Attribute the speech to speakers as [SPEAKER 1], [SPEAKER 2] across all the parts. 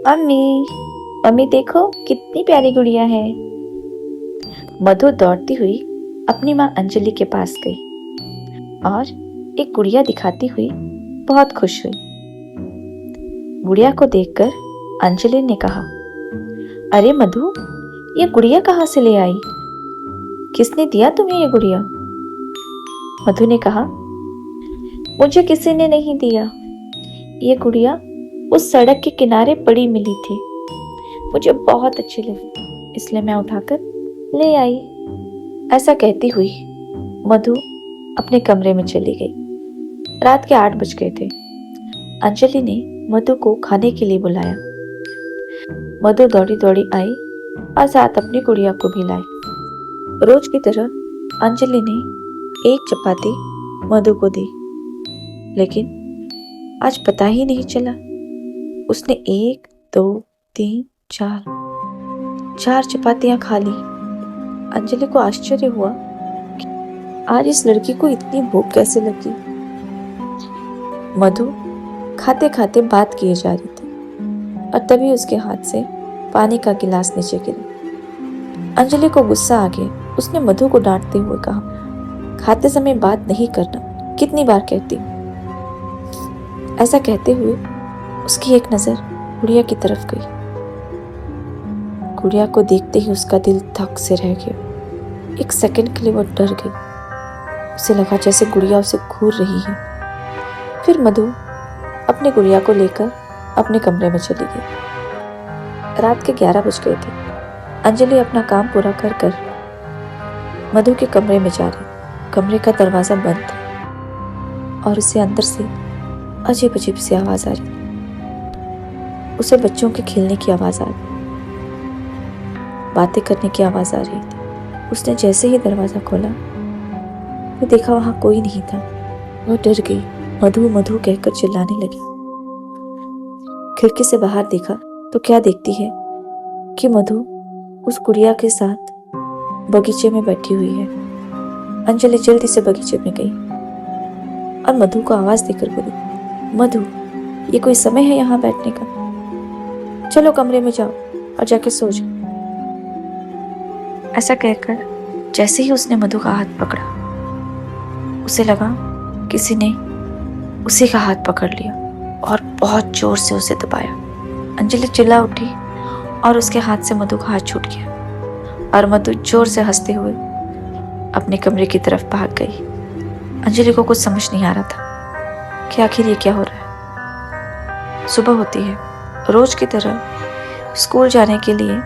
[SPEAKER 1] Mummy, mummy देखो कितनी प्यारी गुड़िया है। मधु दौड़ती हुई अपनी माँ अंजलि के पास गई और एक गुड़िया दिखाती हुई बहुत खुश हुई। गुड़िया को देखकर अंजलि ने कहा, अरे मधु, ये गुड़िया कहाँ से ले आई? किसने दिया तुम्हें ये गुड़िया? मधु ने कहा, मुझे किसी ने नहीं दिया। ये गुड़िया उस सड़क के किनारे पड़ी मिली थी, मुझे बहुत अच्छी लगी, इसलिए मैं उठाकर ले आई। ऐसा कहती हुई मधु अपने कमरे में चली गई। रात के 8 बज गए थे। अंजलि ने मधु को खाने के लिए बुलाया। मधु दौड़ी दौड़ी आई और साथ अपनी गुड़िया को भी लाई। रोज की तरह अंजलि ने एक चपाती मधु को दी, लेकिन आज पता ही नहीं चला उसने 1, 2, 3, 4 चपातियां खा ली। अंजलि को आश्चर्य हुआ कि आज इस लड़की को इतनी भूख कैसे लगी। मधु खाते खाते बात किए जा रही थी और तभी उसके हाथ से पानी का गिलास नीचे गिरा। अंजलि को गुस्सा आ गया। उसने मधु को डांटते हुए कहा, खाते समय बात नहीं करना, कितनी बार कहती हूँ। ऐसा कहते हुए उसकी एक नजर गुड़िया की तरफ गई। गुड़िया को देखते ही उसका दिल धक से रह गया। एक सेकंड के लिए वो डर गई। उसे लगा जैसे गुड़िया उसे घूर रही है। फिर मधु अपनी गुड़िया को लेकर अपने कमरे में चली गई। रात के 11 बज गए थे। अंजलि अपना काम पूरा कर कर मधु के कमरे में जा रही। कमरे का दरवाजा बंद था और उसे अंदर से अजीब अजीब सी आवाज आ रही थी। उसे बच्चों के खेलने की आवाज आ रही, बातें करने की आवाज आ रही थी। उसने जैसे ही दरवाजा खोला वो देखा वहां कोई नहीं था। वो डर गई। मधु मधु कहकर चिल्लाने लगी। खिड़की से बाहर देखा तो क्या देखती है कि मधु उस गुड़िया के साथ बगीचे में बैठी हुई है। अंजलि जल्दी से बगीचे में गई और मधु को आवाज देकर बोली, मधु, ये कोई समय है यहाँ बैठने का? चलो कमरे में जाओ और जाके सो जाओ। ऐसा कहकर जैसे ही उसने मधु का हाथ पकड़ा, उसे लगा किसी ने उसी का हाथ पकड़ लिया और बहुत जोर से उसे दबाया। अंजलि चिल्ला उठी और उसके हाथ से मधु का हाथ छूट गया और मधु जोर से हंसते हुए अपने कमरे की तरफ भाग गई। अंजलि को कुछ समझ नहीं आ रहा था कि आखिर ये क्या हो रहा है। सुबह होती है। रोज की तरह स्कूल जाने के लिए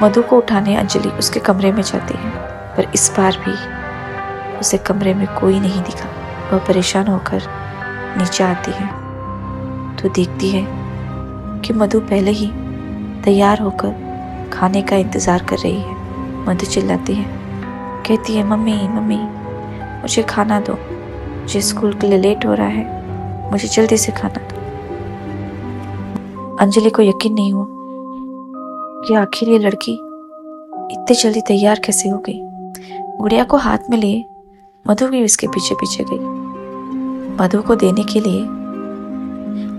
[SPEAKER 1] मधु को उठाने अंजलि उसके कमरे में जाती है, पर इस बार भी उसे कमरे में कोई नहीं दिखा। वह परेशान होकर नीचे आती है तो देखती है कि मधु पहले ही तैयार होकर खाने का इंतजार कर रही है। मधु चिल्लाती है, कहती है, मम्मी मम्मी, मुझे खाना दो, मुझे स्कूल के लिए लेट हो रहा है, मुझे जल्दी से खाना दो। अंजलि को यकीन नहीं हुआ कि आखिर ये लड़की इतनी जल्दी तैयार कैसे हो गई। गुड़िया को हाथ में लिए मधु भी उसके पीछे पीछे गई। मधु को देने के लिए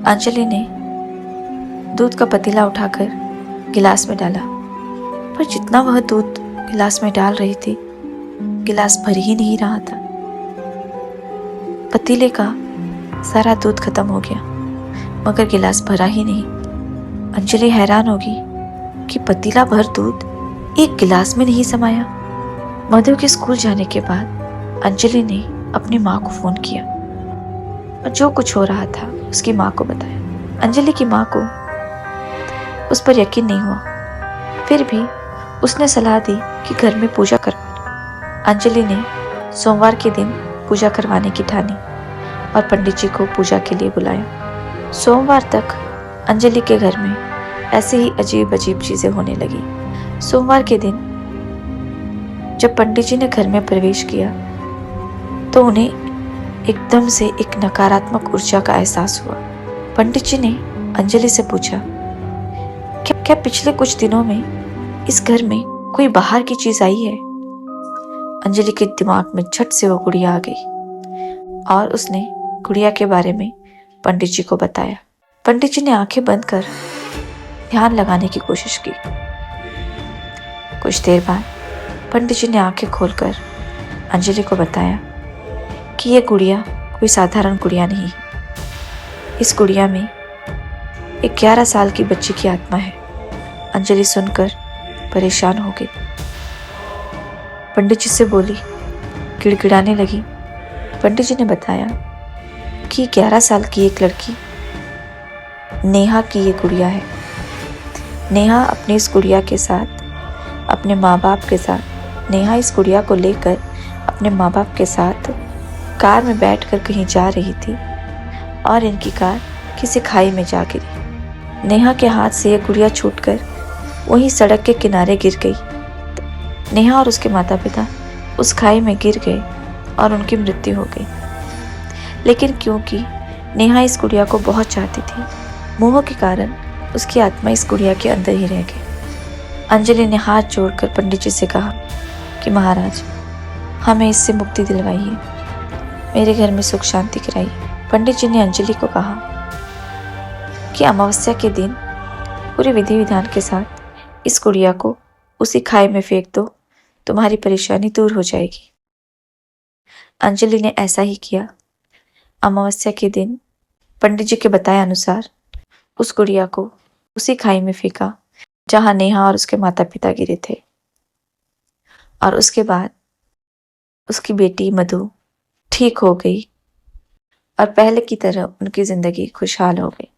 [SPEAKER 1] अंजलि ने दूध का पतीला उठाकर गिलास में डाला, पर जितना वह दूध गिलास में डाल रही थी, गिलास भर ही नहीं रहा था। पतीले का सारा दूध खत्म हो गया, मगर गिलास भरा ही नहीं। अंजलि हैरान होगी कि पतीला भर दूध एक गिलास में नहीं समाया। मधु के स्कूल जाने के बाद अंजलि ने अपनी माँ को फोन किया और जो कुछ हो रहा था उसकी माँ को बताया। अंजलि की माँ को उस पर यकीन नहीं हुआ, फिर भी उसने सलाह दी कि घर में पूजा करवाना। अंजलि ने सोमवार के दिन पूजा करवाने की ठानी और पंडित जी को पूजा के लिए बुलाया। सोमवार तक अंजलि के घर में ऐसे ही अजीब अजीब चीजें होने लगी। सोमवार के दिन जब पंडित जी ने घर में प्रवेश किया तो उन्हें एकदम से एक नकारात्मक ऊर्जा का एहसास हुआ। पंडित जी ने अंजलि से पूछा, क्या पिछले कुछ दिनों में इस घर में कोई बाहर की चीज आई है? अंजलि के दिमाग में झट से वो गुड़िया आ गई और उसने गुड़िया के बारे में पंडित जी को बताया। पंडित जी ने आंखें बंद कर ध्यान लगाने की कोशिश की। कुछ देर बाद पंडित जी ने आंखें खोलकर अंजलि को बताया कि यह गुड़िया कोई साधारण गुड़िया नहीं है। इस गुड़िया में एक 11 साल की बच्ची की आत्मा है। अंजलि सुनकर परेशान हो गई। पंडित जी से बोली, गिड़गिड़ाने लगी। पंडित जी ने बताया कि 11 साल की एक लड़की नेहा की ये गुड़िया है। नेहा अपनी इस गुड़िया के साथ अपने माँ बाप के साथ नेहा इस गुड़िया को लेकर अपने माँ बाप के साथ कार में बैठकर कहीं जा रही थी और इनकी कार किसी खाई में जा गिरी। नेहा के हाथ से यह गुड़िया छूटकर वहीं सड़क के किनारे गिर गई। नेहा और उसके माता पिता उस खाई में गिर गए और उनकी मृत्यु हो गई। लेकिन क्योंकि नेहा इस गुड़िया को बहुत चाहती थी, मोह के कारण उसकी आत्मा इस गुड़िया के अंदर ही रह गई। अंजलि ने हाथ जोड़कर पंडित जी से कहा कि महाराज, हमें इससे मुक्ति दिलवाइए, मेरे घर में सुख शांति कराइए। पंडित जी ने अंजलि को कहा कि अमावस्या के दिन पूरे विधि विधान के साथ इस गुड़िया को उसी खाई में फेंक दो, तुम्हारी परेशानी दूर हो जाएगी। अंजलि ने ऐसा ही किया। अमावस्या के दिन पंडित जी के बताए अनुसार उस गुड़िया को उसी खाई में फेंका जहां नेहा और उसके माता पिता गिरे थे। और उसके बाद उसकी बेटी मधु ठीक हो गई और पहले की तरह उनकी जिंदगी खुशहाल हो गई।